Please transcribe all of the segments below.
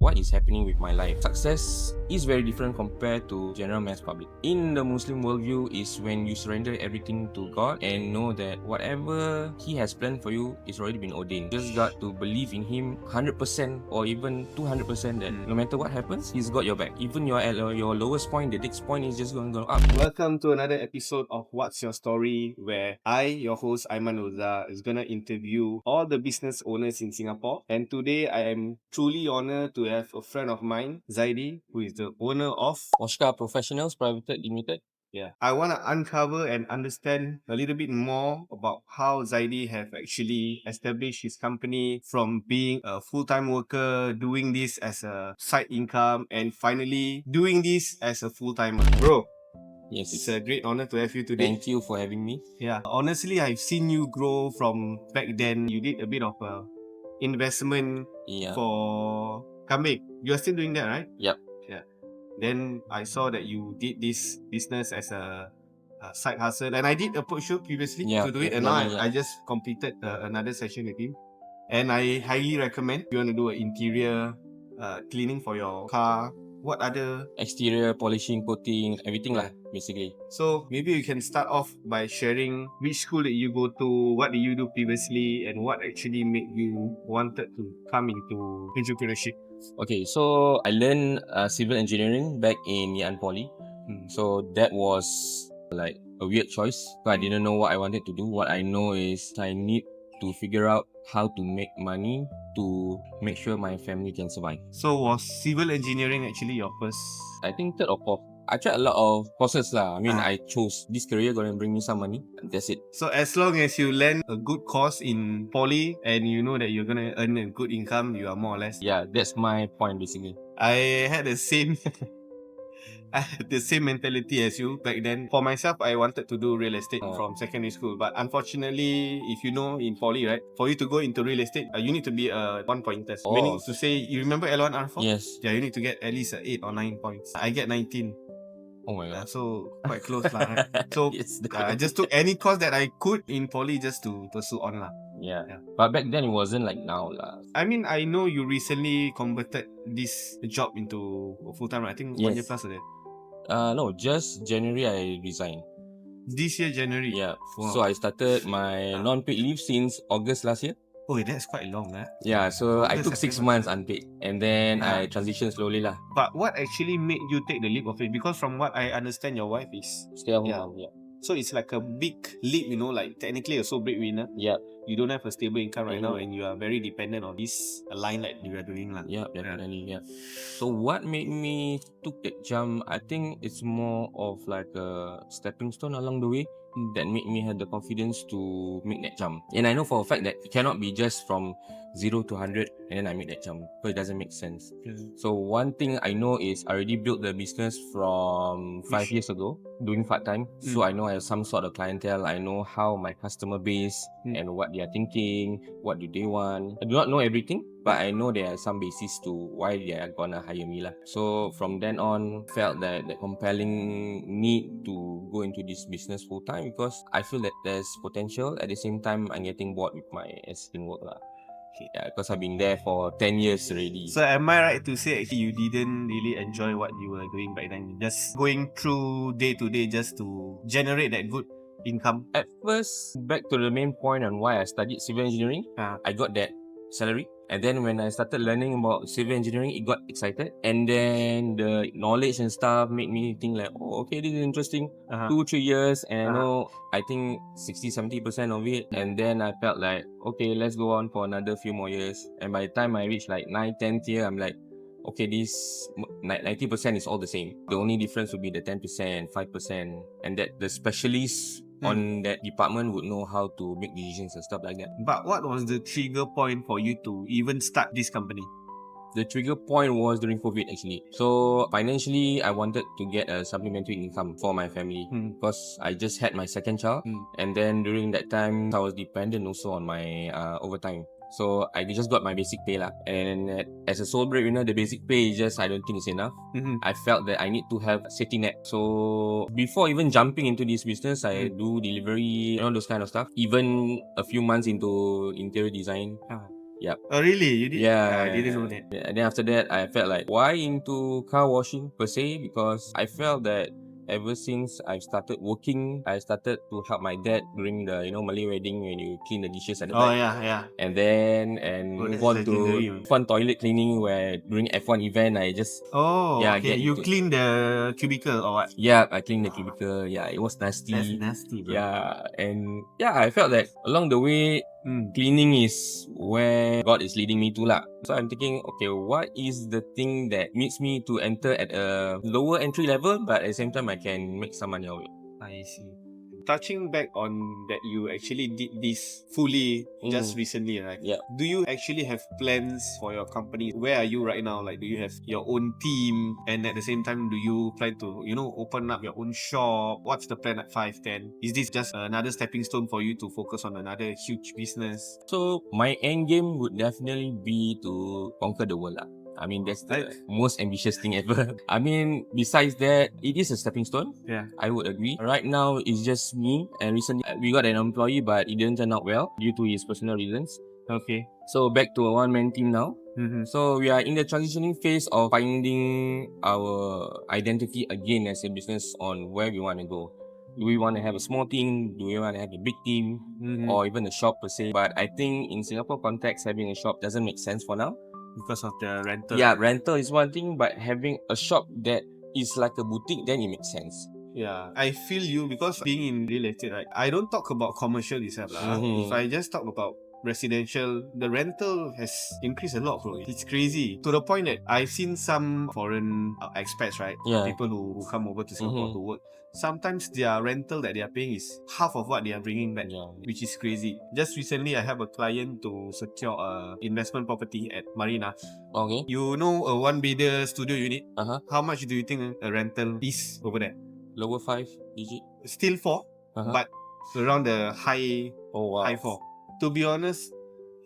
what is happening with my life. Success is very different compared to general mass public. In the Muslim worldview is when you surrender everything to God and know that whatever He has planned for you is already been ordained. You just got to believe in Him 100% or even 200% that no matter what happens, He's got your back. Even you're at your lowest point, the next point is just going to go up. Welcome to another episode of What's Your Story, where I, your host Aiman Oza, is going to interview all the business owners in Singapore. And today I am truly honored to have a friend of mine, Zaidi, who is the owner of WashCar Professionals Private Limited. Yeah. I want to uncover and understand a little bit more about how Zaidi have actually established his company from being a full-time worker, doing this as a side income, and finally doing this as a full-timer. Bro, Yes. it's a great honor to have you today. Thank you for having me. Yeah. Honestly, I've seen you grow from back then. You did a bit of a investment for kambing. You're still doing that, right? Yep. Yeah. Then I saw that you did this business as a side hustle, and I did approach you previously to do it, and now I just completed another session with him, and I highly recommend. If you want to do an interior cleaning for your car, what other exterior polishing, coating, everything lah, basically. So maybe you can start off by sharing which school did you go to, what did you do previously, and what actually made you wanted to come into entrepreneurship. Okay, so I learned civil engineering back in Ngee Poly. So that was like a weird choice. So I didn't know what I wanted to do. What I know is I need to figure out how to make money to make sure my family can survive. So was civil engineering actually your first? I think third or fourth. I tried a lot of courses lah. I mean, I chose this career gonna bring me some money. That's it. So as long as you land a good course in poly and you know that you're gonna earn a good income, you are more or less. Yeah, that's my point basically. I had the same mentality as you back then. For myself, I wanted to do real estate from secondary school, but unfortunately, if you know in poly, right, for you to go into real estate, you need to be a 1 pointer. Meaning to say, you remember L1 R4? Yes. Yeah, you need to get at least 8 or 9 points. I get 19. Oh my god. So quite close lah. Right? So I just took any course that I could in poly just to pursue on lah. Yeah. But back then it wasn't like now lah. I mean, I know you recently converted this job into full time. Right? I think 1 year plus of that. No, just January I resigned. This year January. Yeah. Wow. So I started my non-paid leave since August last year. Oh, that's quite long, eh? Yeah, so August, I took 6 months unpaid, and then I transitioned slowly lah. But what actually made you take the leap of faith? Because from what I understand, your wife is stay at home. Yeah. So it's like a big leap, you know, like technically you're so breadwinner. Yeah. You don't have a stable income right now, and you are very dependent on this line that you are doing lah. Yeah, definitely. Yeah. So what made me took that jump? I think it's more of like a stepping stone along the way that made me have the confidence to make that jump. And I know for a fact that it cannot be just from 0 to 100 and then I make that jump, because it doesn't make sense. So one thing I know is I already built the business from 5 years ago, doing part-time. So I know I have some sort of clientele. I know how my customer base and what they are thinking, what do they want. I do not know everything, but I know there are some basis to why they are gonna hire me lah. So from then on, felt that the compelling need to go into this business full time, because I feel that there's potential. At the same time, I'm getting bored with my existing work lah. Yeah, because I've been there for 10 years already. So am I right to say actually you didn't really enjoy what you were doing back then? Just going through day to day just to generate that good income? At first, back to the main point on why I studied civil engineering, I got that salary. And then when I started learning about civil engineering, it got excited. And then the knowledge and stuff made me think like, oh, okay, this is interesting. 2-3 years, and I know, I think 60-70% of it. And then I felt like, okay, let's go on for another few more years. And by the time I reached like 9-10th year, I'm like, okay, this 90% is all the same. The only difference would be the 10%, 5%, and that the specialists on that department would know how to make decisions and stuff like that. But what was the trigger point for you to even start this company? The trigger point was during COVID actually. So financially, I wanted to get a supplementary income for my family, because I just had my second child, and then during that time, I was dependent also on my overtime. So I just got my basic pay lah. And as a sole breadwinner, the basic pay is just, I don't think it's enough. I felt that I need to have a safety net. So before even jumping into this business, I do delivery, those kind of stuff. Even a few months into interior design. Yep. Oh really? You did? Yeah. I didn't know that. Yeah, and then after that, I felt like, why into car washing per se? Because I felt that ever since I started working, I started to help my dad during the Malay wedding when you clean the dishes at the Oh back. yeah. And then move on to legendary. fun toilet cleaning where during F1 event I just Okay. get You into. clean the cubicle or what? Yeah, I cleaned the cubicle. Yeah, it was That's nasty. nasty, bro. Yeah, and yeah, I felt that along the way, cleaning is where God is leading me to lah. So I'm thinking, okay, what is the thing that makes me to enter at a lower entry level, but at the same time I can make some money out of it. I see. Touching back on that, you actually did this fully just recently, right? Yeah. Do you actually have plans for your company? Where are you right now? Like, do you have your own team? And at the same time, do you plan to, open up your own shop? What's the plan at 5, 10? Is this just another stepping stone for you to focus on another huge business? So my end game would definitely be to conquer the world lah. I mean, that's the most ambitious thing ever. I mean, besides that, it is a stepping stone. Yeah. I would agree. Right now, it's just me. And recently, we got an employee, but it didn't turn out well due to his personal reasons. Okay. So back to a one-man team now. So we are in the transitioning phase of finding our identity again as a business on where we want to go. Do we want to have a small team? Do we want to have a big team? Or even a shop per se? But I think in Singapore context, having a shop doesn't make sense for now. Because of the rental. Yeah, rental is one thing, but having a shop that is like a boutique, then it makes sense. Yeah, I feel you because being in real estate, right? I don't talk about commercial itself. If I just talk about residential, the rental has increased a lot, bro. It's crazy. To the point that I've seen some foreign expats, right? Yeah. People who come over to Singapore to work. Sometimes their rental that they are paying is half of what they are bringing back, which is crazy. Just recently, I have a client to secure a investment property at Marina. Okay. You know, a one-bedder studio unit? Uh-huh. How much do you think a rental is over there? Lower 5 digit. Still 4, but around the high 4. To be honest,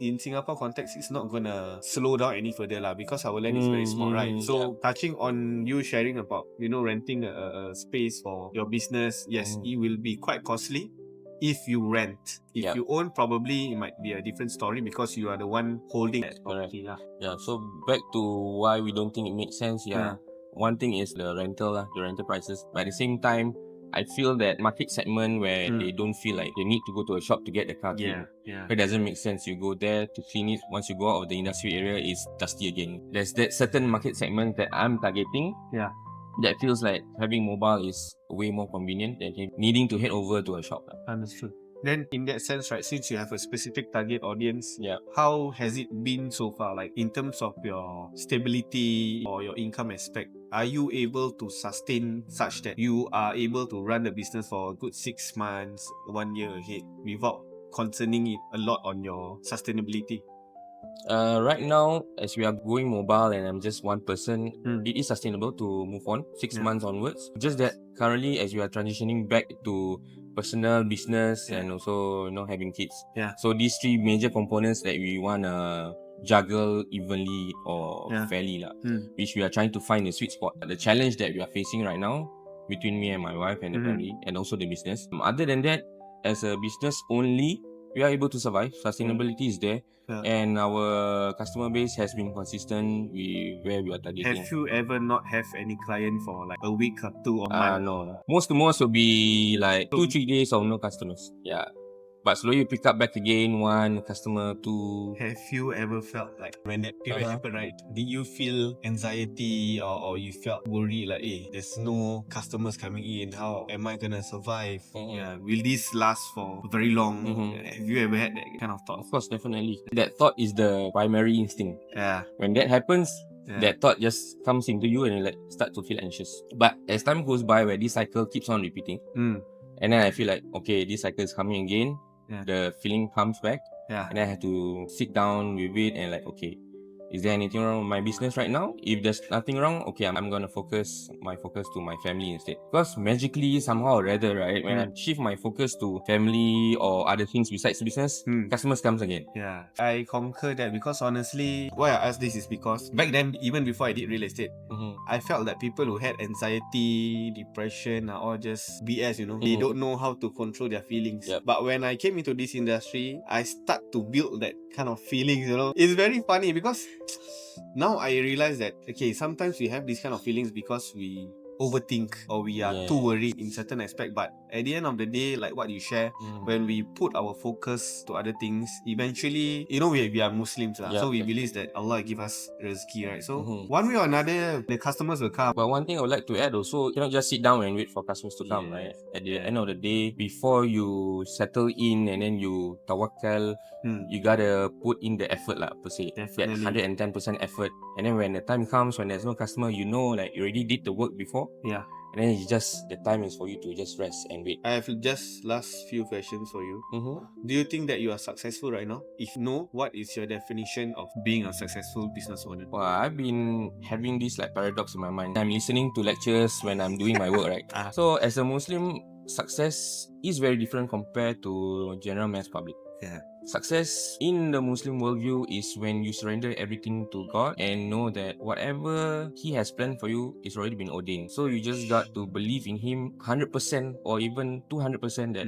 in Singapore context, it's not gonna slow down any further lah because our land is very small, right? So touching on you sharing about renting a space for your business, yes, it will be quite costly if you rent. If you own, probably it might be a different story because you are the one holding that property lah. Yeah. So back to why we don't think it makes sense. One thing is the rental lah, the rental prices. But at the same time, I feel that market segment where they don't feel like they need to go to a shop to get the car clean. It doesn't make sense. You go there to clean it. Once you go out of the industrial area, it's dusty again. There's that certain market segment that I'm targeting. That feels like having mobile is way more convenient than needing to head over to a shop. Understood. Then in that sense, right, since you have a specific target audience, how has it been so far? Like in terms of your stability or your income aspect, are you able to sustain such that you are able to run the business for a good 6 months, 1 year ahead without concerning it a lot on your sustainability? Right now, as we are going mobile and I'm just one person, it is sustainable to move on 6 months onwards. Just that currently, as we are transitioning back to personal business and also having kids. So these 3 major components that we wanna juggle evenly or fairly lah, which we are trying to find the sweet spot. The challenge that we are facing right now between me and my wife and the family and also the business. Other than that, as a business only, we are able to survive. Sustainability is there. And our customer base has been consistent with where we are targeting. Have you ever not have any client for like a week or 2 or month? No. Most to most will be like 2-3 days of no customers. Yeah. But slowly you pick up back again, 1 customer, 2. Have you ever felt like when that period happened, right? Did you feel anxiety or you felt worried like, hey, there's no customers coming in, how am I gonna survive? Will this last for very long? Have you ever had that kind of thought? Of course, definitely. That thought is the primary instinct. When that happens, that thought just comes into you and you like start to feel anxious. But as time goes by, where this cycle keeps on repeating, and then I feel like, okay, this cycle is coming again. The feeling comes back, and I have to sit down with it and like, okay, is there anything wrong with my business right now? If there's nothing wrong, okay, I'm gonna focus to my family instead. Because magically, somehow or rather, right, when I shift my focus to family or other things besides business, customers comes again. Yeah, I concur that, because honestly, why I ask this is because back then, even before I did real estate, I felt that people who had anxiety, depression are all just BS, you know. They don't know how to control their feelings. Yep. But when I came into this industry, I start to build that kind of feelings, you know. It's very funny because now I realize that, okay, sometimes we have these kind of feelings because we overthink or we are too worried in certain aspect, but at the end of the day, like what you share, when we put our focus to other things, eventually, you know, we are Muslims lah, so we believe that Allah give us rizki, right? So one way or another, the customers will come. But one thing I would like to add also, you cannot just sit down and wait for customers to come, right? At the end of the day, before you settle in and then you tawakkal, you gotta put in the effort lah, per se. Definitely. That 110% effort. And then when the time comes, when there's no customer, you know, like you already did the work before. Yeah. And then it's just, the time is for you to just rest and wait. I have just last few questions for you. Do you think that you are successful right now? If no, what is your definition of being a successful business owner? Well, I've been having this like paradox in my mind. I'm listening to lectures when I'm doing my work, right? So as a Muslim, success is very different compared to general mass public. Yeah. Success in the Muslim worldview is when you surrender everything to God and know that whatever He has planned for you is already been ordained. So you just got to believe in Him 100% or even 200% that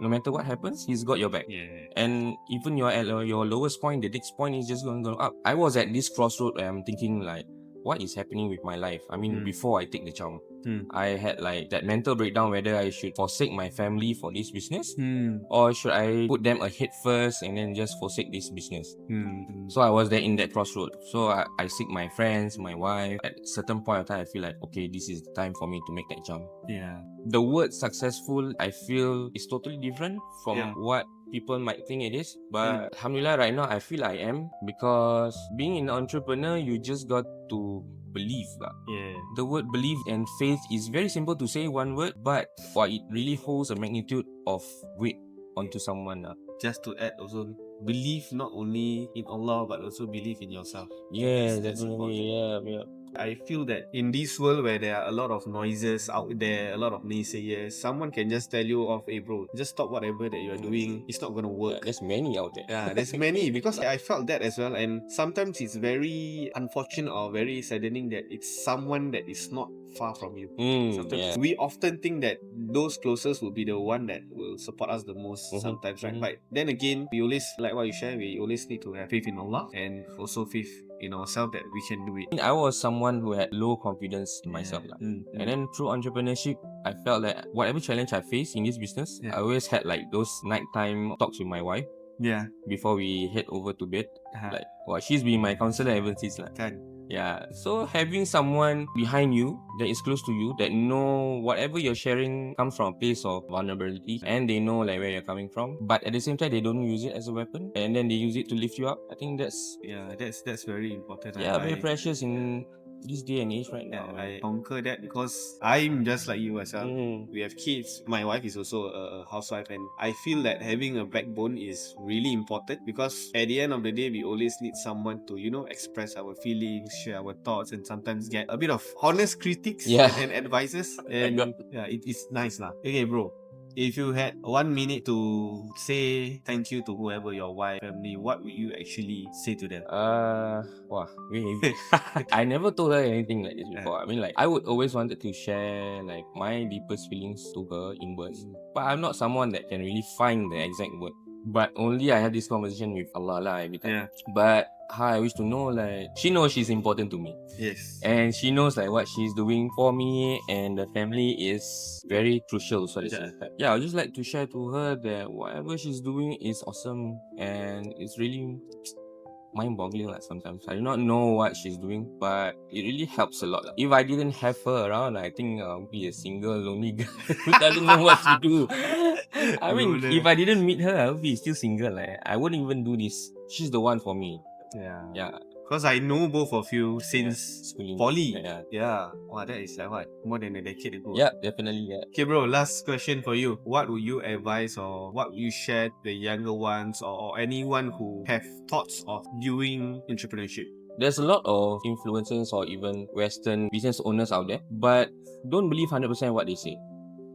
no matter what happens, He's got your back. And even you're at your lowest point, the next point is just going to go up. I was at this crossroad where I'm thinking like, what is happening with my life? I mean, before I take the jump, I had like that mental breakdown whether I should forsake my family for this business or should I put them ahead first and then just forsake this business. So I was there in that crossroad. So I seek my friends, my wife. At a certain point of time, I feel like, okay, this is the time for me to make that jump. Yeah. The word successful, I feel, is totally different from what people might think it is. But alhamdulillah, right now I feel I am, because being an entrepreneur, you just got to believe lah. The word believe and faith is very simple to say, one word, but it really holds a magnitude of weight onto someone lah. Just to add also, believe not only in Allah but also believe in yourself. Yeah, definitely. Yeah. I feel that in this world where there are a lot of noises out there, a lot of naysayers, someone can just tell you off, hey bro, just stop whatever that you are doing. It's not going to work. There's many out there. Yeah, there's many, because I felt that as well. And sometimes it's very unfortunate or very saddening that it's someone that is not far from you. Sometimes we often think that those closest will be the one that will support us the most sometimes, right? But then again, we always, like what you share, we always need to have faith in Allah and also faith in ourselves that we can do it. I was someone who had low confidence in myself. And then through entrepreneurship, I felt that whatever challenge I faced in this business, I always had like those nighttime talks with my wife. Before we head over to bed. Like, she's been my counselor ever since. Yeah. So having someone behind you that is close to you, that know whatever you're sharing comes from a place of vulnerability, and they know like where you're coming from, but at the same time they don't use it as a weapon, and then they use it to lift you up. I think that's very important. Very precious in this day and age right now. I conquer that because I'm just like you as well. We have kids. My wife is also a housewife, and I feel that having a backbone is really important, because at the end of the day, we always need someone to, you know, express our feelings, share our thoughts, and sometimes get a bit of honest critiques and advices. And it is nice lah. Okay, bro. If you had 1 minute to say thank you to whoever, your wife, family, what would you actually say to them? I never told her anything like this before. I mean, like, I would always wanted to share like my deepest feelings to her in words, but I'm not someone that can really find the exact word. But only I have this conversation with Allah lah every time. But how I wish to know, like, she knows she's important to me. Yes. And she knows like what she's doing for me and the family is very crucial. So I would just like to share to her that whatever she's doing is awesome, and it's really mind-boggling like sometimes. I do not know what she's doing, but it really helps a lot. If I didn't have her around, I think I'll be a single, lonely guy who doesn't know what to do. I mean, if I didn't meet her, I'll be still single. I wouldn't even do this. She's the one for me. Yeah. Because I know both of you since poly. Yeah. Wow, that is like what? More than a decade ago. Yeah, definitely. Yeah. Okay, bro, last question for you. What would you advise, or what would you share to the younger ones, or anyone who have thoughts of doing entrepreneurship? There's a lot of influencers or even Western business owners out there, but don't believe 100% what they say.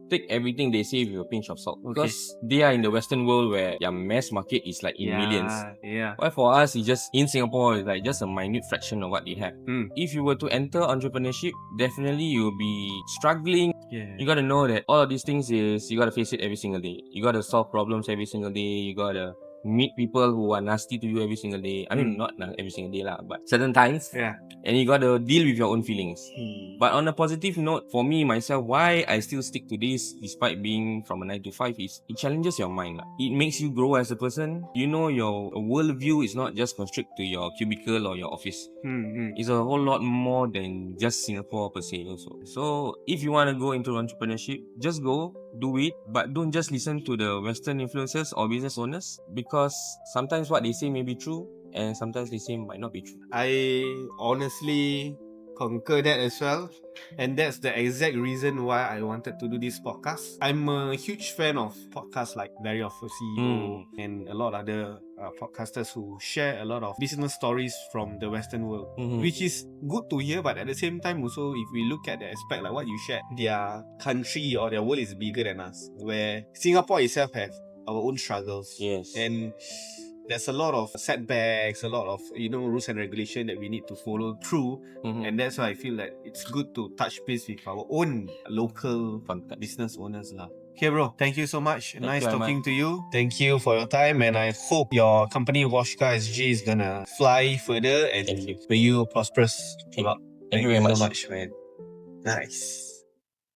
Take everything they say with a pinch of salt, because they are in the Western world where their mass market is like in millions. While for us, it's just in Singapore, it's like just a minute fraction of what they have. If you were to enter entrepreneurship, definitely you'll be struggling. You gotta know that all of these things is you gotta face it every single day. You gotta solve problems every single day. You gotta meet people who are nasty to you every single day. I mean, not every single day lah, but certain times. And you gotta deal with your own feelings. But on a positive note, for me, myself, why I still stick to this despite being from a 9 to 5 is it challenges your mind. It makes you grow as a person. You know, your worldview is not just constricted to your cubicle or your office. It's a whole lot more than just Singapore per se also. So if you want to go into entrepreneurship, just go, do it, but don't just listen to the Western influencers or business owners, because sometimes what they say may be true and sometimes they say might not be true. I honestly concur that as well, and that's the exact reason why I wanted to do this podcast. I'm a huge fan of podcasts like Very of a CEO and a lot of other podcasters who share a lot of business stories from the Western world, which is good to hear. But at the same time also, if we look at the aspect like what you shared, their country or their world is bigger than us, where Singapore itself have our own struggles. And there's a lot of setbacks, a lot of rules and regulation that we need to follow through, and that's why I feel that it's good to touch base with our own local business owners lah. Okay, bro. Thank you so much. Nice talking to you. Thank you for your time, and I hope your company WashCar.sg is gonna fly further and may you prosperous. Thank you very much. Man. Nice.